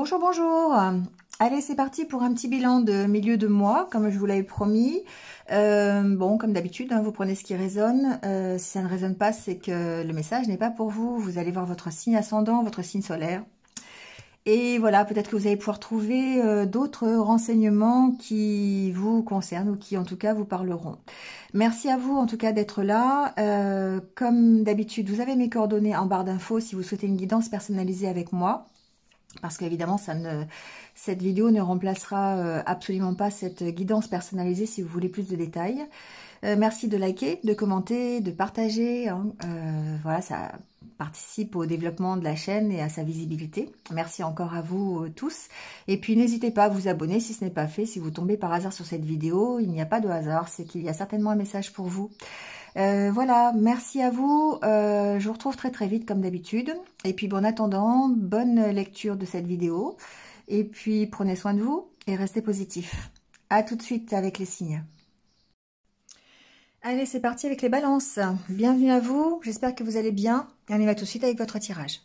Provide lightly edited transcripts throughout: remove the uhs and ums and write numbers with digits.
Bonjour, bonjour. Allez, c'est parti pour un petit bilan de milieu de mois, comme je vous l'avais promis. Bon, comme d'habitude, hein, vous prenez ce qui résonne. Si ça ne résonne pas, c'est que le message n'est pas pour vous. Vous allez voir votre signe ascendant, votre signe solaire. Et voilà, peut-être que vous allez pouvoir trouver d'autres renseignements qui vous concernent ou qui en tout cas vous parleront. Merci à vous en tout cas d'être là. Comme d'habitude, vous avez mes coordonnées en barre d'infos si vous souhaitez une guidance personnalisée avec moi. Parce qu'évidemment, cette vidéo ne remplacera absolument pas cette guidance personnalisée si vous voulez plus de détails. Merci de liker, de commenter, de partager. Hein. Voilà, ça participe au développement de la chaîne et à sa visibilité. Merci encore à vous tous. Et puis, n'hésitez pas à vous abonner si ce n'est pas fait. Si vous tombez par hasard sur cette vidéo, il n'y a pas de hasard. C'est qu'il y a certainement un message pour vous. Voilà, merci à vous. Je vous retrouve très très vite comme d'habitude. Et puis, bon, en attendant, bonne lecture de cette vidéo. Et puis, prenez soin de vous et restez positifs. À tout de suite avec les signes. Allez, c'est parti avec les balances. Bienvenue à vous, j'espère que vous allez bien. Et on y va tout de suite avec votre tirage.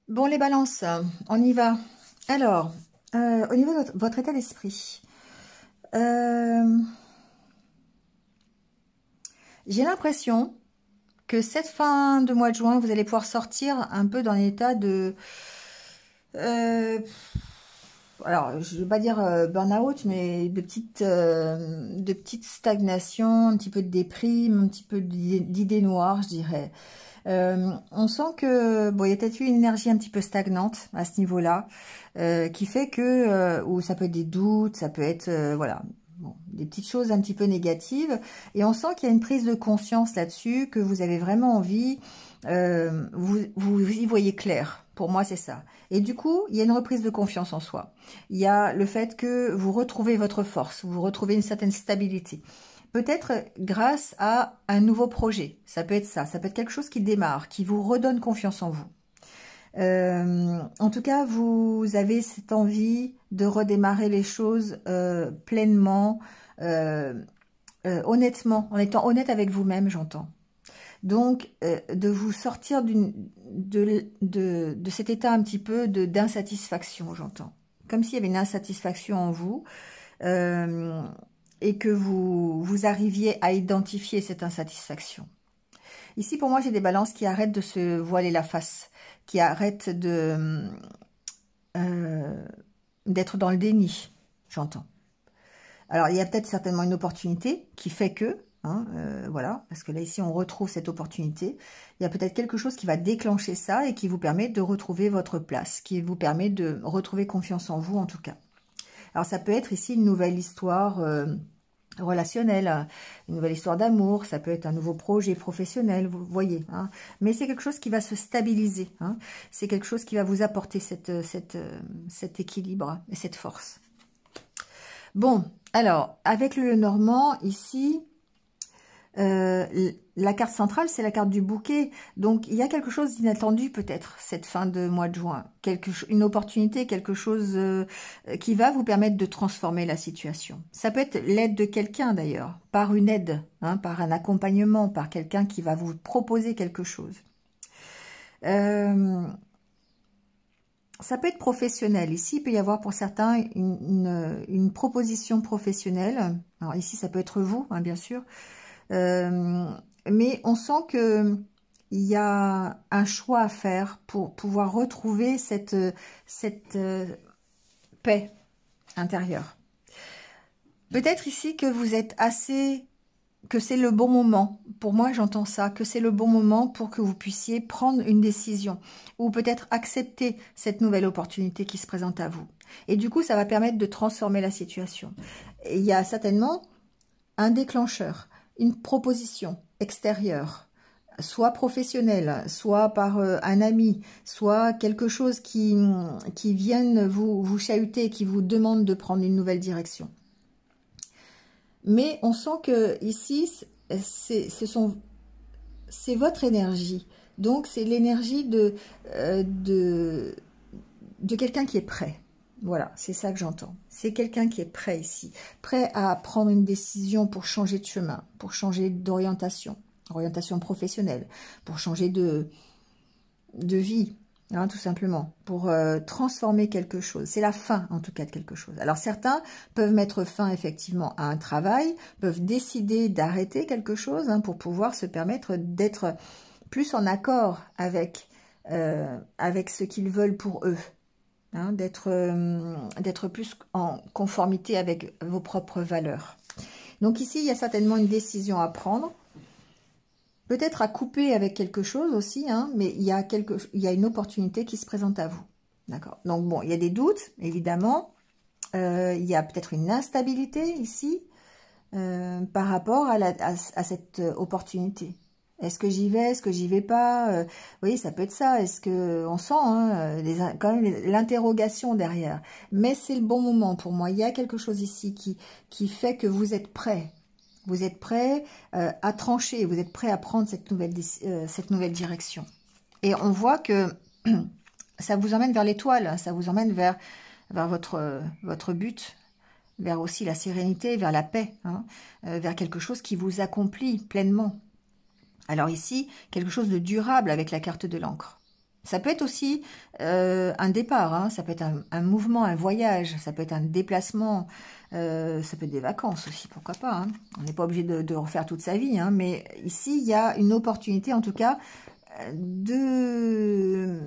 Bon, les balances, on y va. Alors, au niveau de votre état d'esprit, j'ai l'impression que cette fin de mois de juin, vous allez pouvoir sortir un peu d'un état de... alors, je ne vais pas dire burn-out, mais de petites stagnations, un petit peu de déprime, un petit peu d'idées noires, je dirais. On sent que bon, il y a peut-être eu une énergie un petit peu stagnante à ce niveau-là, qui fait que, ou ça peut être des doutes, ça peut être, voilà, bon, des petites choses un petit peu négatives, et on sent qu'il y a une prise de conscience là-dessus, que vous avez vraiment envie, vous y voyez clair. Pour moi, c'est ça. Et du coup, il y a une reprise de confiance en soi. Il y a le fait que vous retrouvez votre force, vous retrouvez une certaine stabilité. Peut-être grâce à un nouveau projet. Ça peut être ça. Ça peut être quelque chose qui démarre, qui vous redonne confiance en vous. En tout cas, vous avez cette envie de redémarrer les choses pleinement, honnêtement, en étant honnête avec vous-même, j'entends. Donc, de vous sortir de cet état un petit peu d'insatisfaction, j'entends. Comme s'il y avait une insatisfaction en vous et que vous arriviez à identifier cette insatisfaction. Ici, pour moi, j'ai des balances qui arrêtent de se voiler la face, qui arrêtent d'être dans le déni, j'entends. Alors, il y a peut-être certainement une opportunité qui fait que, hein, voilà, parce que là, ici, on retrouve cette opportunité. Il y a peut-être quelque chose qui va déclencher ça et qui vous permet de retrouver votre place, qui vous permet de retrouver confiance en vous, en tout cas. Alors, ça peut être ici une nouvelle histoire relationnelle, une nouvelle histoire d'amour, ça peut être un nouveau projet professionnel, vous voyez. Hein, mais c'est quelque chose qui va se stabiliser. Hein, c'est quelque chose qui va vous apporter cet équilibre et cette force. Bon, alors, avec le Normand, ici, la carte centrale, c'est la carte du bouquet. Donc, il y a quelque chose d'inattendu peut-être, cette fin de mois de juin. Une opportunité, quelque chose qui va vous permettre de transformer la situation. Ça peut être l'aide de quelqu'un d'ailleurs, par une aide, hein, par un accompagnement, par quelqu'un qui va vous proposer quelque chose. Ça peut être professionnel. Ici, il peut y avoir pour certains une proposition professionnelle. Alors ici, ça peut être vous, hein, bien sûr. Mais on sent que il y a un choix à faire pour pouvoir retrouver cette paix intérieure. Peut-être ici que vous êtes que c'est le bon moment. Pour moi, j'entends ça, que c'est le bon moment pour que vous puissiez prendre une décision ou peut-être accepter cette nouvelle opportunité qui se présente à vous. Et du coup, ça va permettre de transformer la situation. Et il y a certainement un déclencheur, une proposition extérieure, soit professionnelle, soit par un ami, soit quelque chose qui vienne vous chahuter, qui vous demande de prendre une nouvelle direction. Mais on sent que ici, c'est votre énergie. Donc, c'est l'énergie de quelqu'un qui est prêt. Voilà, c'est ça que j'entends. C'est quelqu'un qui est prêt ici, prêt à prendre une décision pour changer de chemin, pour changer d'orientation, orientation professionnelle, pour changer de vie, hein, tout simplement, pour transformer quelque chose. C'est la fin, en tout cas, de quelque chose. Alors, certains peuvent mettre fin, effectivement, à un travail, peuvent décider d'arrêter quelque chose, hein, pour pouvoir se permettre d'être plus en accord avec ce qu'ils veulent pour eux. Hein, d'être plus en conformité avec vos propres valeurs. Donc ici, il y a certainement une décision à prendre, peut-être à couper avec quelque chose aussi, hein, mais il y a une opportunité qui se présente à vous. D'accord. Donc bon, il y a des doutes, évidemment. Il y a peut-être une instabilité ici par rapport à cette opportunité. Est-ce que j'y vais? Est-ce que j'y vais pas? Oui, ça peut être ça. Est-ce que on sent hein, quand même l'interrogation derrière. Mais c'est le bon moment pour moi. Il y a quelque chose ici qui fait que vous êtes prêt. Vous êtes prêt à trancher. Vous êtes prêt à prendre cette nouvelle direction. Et on voit que ça vous emmène vers l'étoile. Ça vous emmène vers votre but, vers aussi la sérénité, vers la paix, hein, vers quelque chose qui vous accomplit pleinement. Alors ici, quelque chose de durable avec la carte de l'encre. Ça peut être aussi un départ, hein, ça peut être un mouvement, un voyage, ça peut être un déplacement, ça peut être des vacances aussi, pourquoi pas. Hein. On n'est pas obligé de refaire toute sa vie, hein, mais ici, il y a une opportunité, en tout cas, de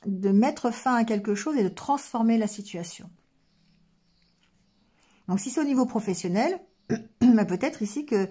mettre fin à quelque chose et de transformer la situation. Donc si c'est au niveau professionnel, peut-être ici que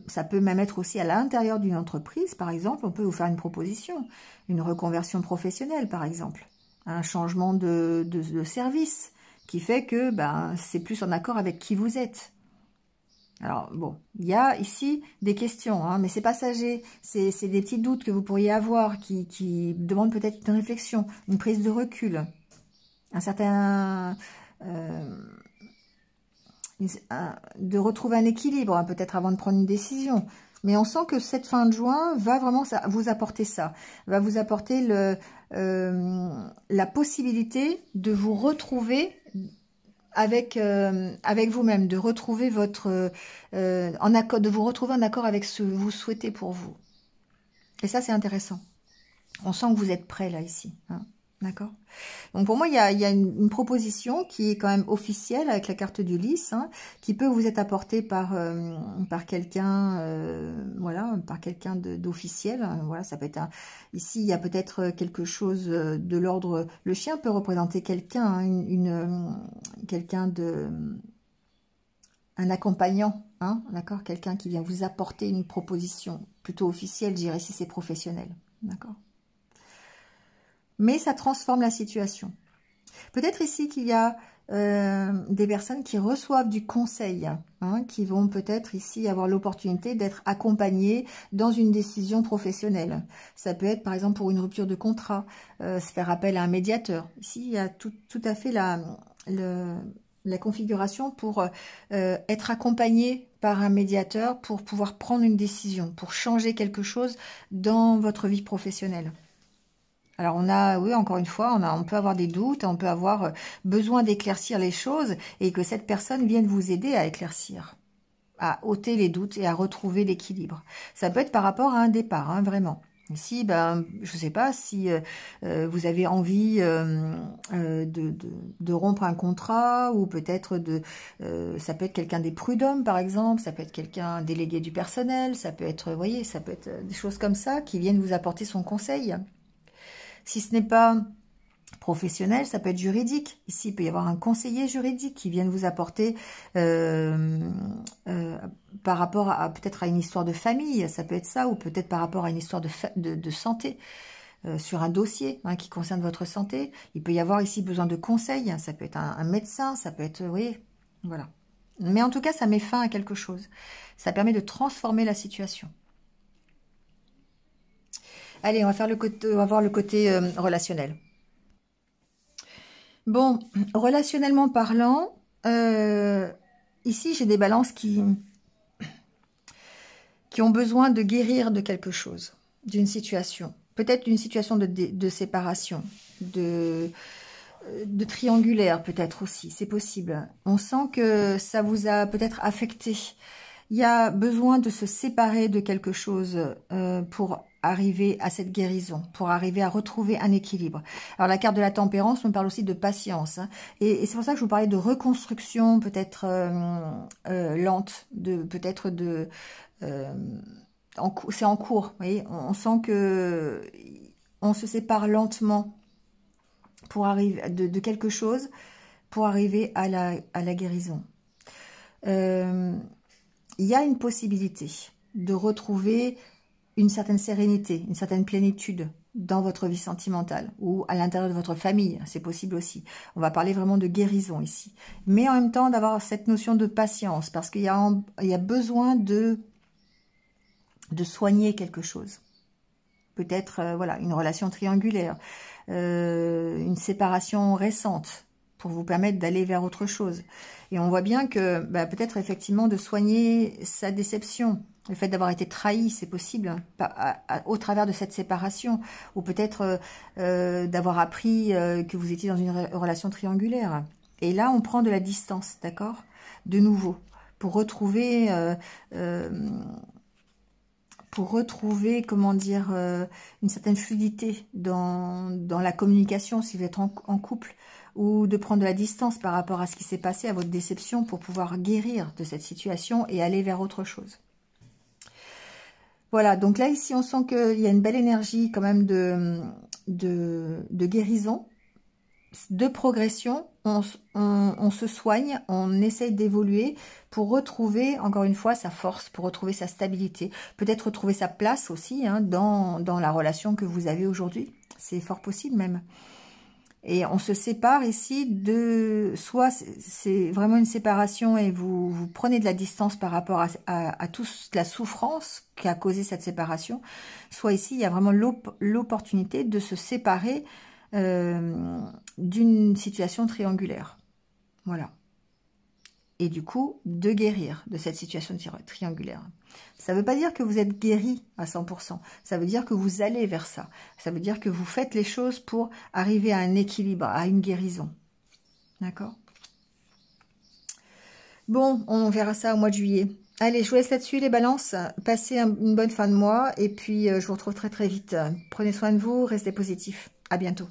ça peut même être aussi à l'intérieur d'une entreprise, par exemple, on peut vous faire une proposition, une reconversion professionnelle, par exemple, un changement de service qui fait que c'est plus en accord avec qui vous êtes. Alors, bon, il y a ici des questions, hein, mais c'est passager, c'est des petits doutes que vous pourriez avoir qui demandent peut-être une réflexion, une prise de recul, un certain... de retrouver un équilibre, hein, peut-être avant de prendre une décision. Mais on sent que cette fin de juin va vraiment vous apporter ça. Va vous apporter la possibilité de vous retrouver avec vous-même, de retrouver de vous retrouver en accord avec ce que vous souhaitez pour vous. Et ça, c'est intéressant. On sent que vous êtes prêt là, ici. Hein. D'accord. Donc pour moi, il y a une proposition qui est quand même officielle avec la carte du lys, hein, qui peut vous être apportée par quelqu'un, voilà, par quelqu'un d'officiel. Voilà, ça peut être ici, il y a peut-être quelque chose de l'ordre. Le chien peut représenter quelqu'un, hein, un accompagnant, hein, d'accord, quelqu'un qui vient vous apporter une proposition plutôt officielle, je dirais si c'est professionnel, d'accord. Mais ça transforme la situation. Peut-être ici qu'il y a des personnes qui reçoivent du conseil, hein, qui vont peut-être ici avoir l'opportunité d'être accompagnées dans une décision professionnelle. Ça peut être par exemple pour une rupture de contrat, se faire appel à un médiateur. Ici, il y a tout à fait la configuration pour être accompagné par un médiateur pour pouvoir prendre une décision, pour changer quelque chose dans votre vie professionnelle. Alors oui, encore une fois, on peut avoir des doutes, on peut avoir besoin d'éclaircir les choses et que cette personne vienne vous aider à éclaircir, à ôter les doutes et à retrouver l'équilibre. Ça peut être par rapport à un départ, hein, vraiment. Ici, je ne sais pas si vous avez envie de rompre un contrat ou peut-être ça peut être quelqu'un des prud'hommes, par exemple, ça peut être quelqu'un délégué du personnel, ça peut être, vous voyez, ça peut être des choses comme ça qui viennent vous apporter son conseil. Si ce n'est pas professionnel, ça peut être juridique. Ici, il peut y avoir un conseiller juridique qui vient vous apporter par rapport à peut-être à une histoire de famille, ça peut être ça, ou peut-être par rapport à une histoire de santé, sur un dossier hein, qui concerne votre santé. Il peut y avoir ici besoin de conseils, ça peut être un médecin, ça peut être, vous voyez, voilà. Mais en tout cas, ça met fin à quelque chose. Ça permet de transformer la situation. Allez, on va voir le côté relationnel. Bon, relationnellement parlant, ici j'ai des balances qui ont besoin de guérir de quelque chose, d'une situation. Peut-être d'une situation de séparation, de triangulaire peut-être aussi, c'est possible. On sent que ça vous a peut-être affecté. Il y a besoin de se séparer de quelque chose pour arriver à cette guérison, pour arriver à retrouver un équilibre. Alors la carte de la tempérance me parle aussi de patience. Hein, et c'est pour ça que je vous parlais de reconstruction peut-être lente, peut-être de... c'est en cours, vous voyez, on sent que on se sépare lentement pour arriver de quelque chose pour arriver à la guérison. Il y a une possibilité de retrouver une certaine sérénité, une certaine plénitude dans votre vie sentimentale ou à l'intérieur de votre famille, c'est possible aussi. On va parler vraiment de guérison ici. Mais en même temps d'avoir cette notion de patience parce qu'il y a besoin de soigner quelque chose. Peut-être voilà, une relation triangulaire, une séparation récente pour vous permettre d'aller vers autre chose. Et on voit bien que peut-être effectivement de soigner sa déception, le fait d'avoir été trahi, c'est possible, au travers de cette séparation, ou peut-être d'avoir appris que vous étiez dans une relation triangulaire. Et là, on prend de la distance, d'accord? De nouveau, pour retrouver... comment dire, une certaine fluidité dans la communication si vous êtes en couple, ou de prendre de la distance par rapport à ce qui s'est passé, à votre déception, pour pouvoir guérir de cette situation et aller vers autre chose. Voilà, donc là, ici, on sent qu'il y a une belle énergie quand même de guérison, de progression. On se soigne, on essaye d'évoluer pour retrouver, encore une fois, sa force, pour retrouver sa stabilité. Peut-être retrouver sa place aussi hein, dans la relation que vous avez aujourd'hui. C'est fort possible même. Et on se sépare ici de... Soit c'est vraiment une séparation et vous prenez de la distance par rapport à toute la souffrance qui a causé cette séparation. Soit ici, il y a vraiment l'opportunité de se séparer d'une situation triangulaire. Voilà. Et du coup, de guérir de cette situation triangulaire. Ça ne veut pas dire que vous êtes guéri à 100%. Ça veut dire que vous allez vers ça. Ça veut dire que vous faites les choses pour arriver à un équilibre, à une guérison. D'accord? Bon, on verra ça au mois de juillet. Allez, je vous laisse là-dessus les balances. Passez une bonne fin de mois. Et puis, je vous retrouve très très vite. Prenez soin de vous, restez positifs. À bientôt.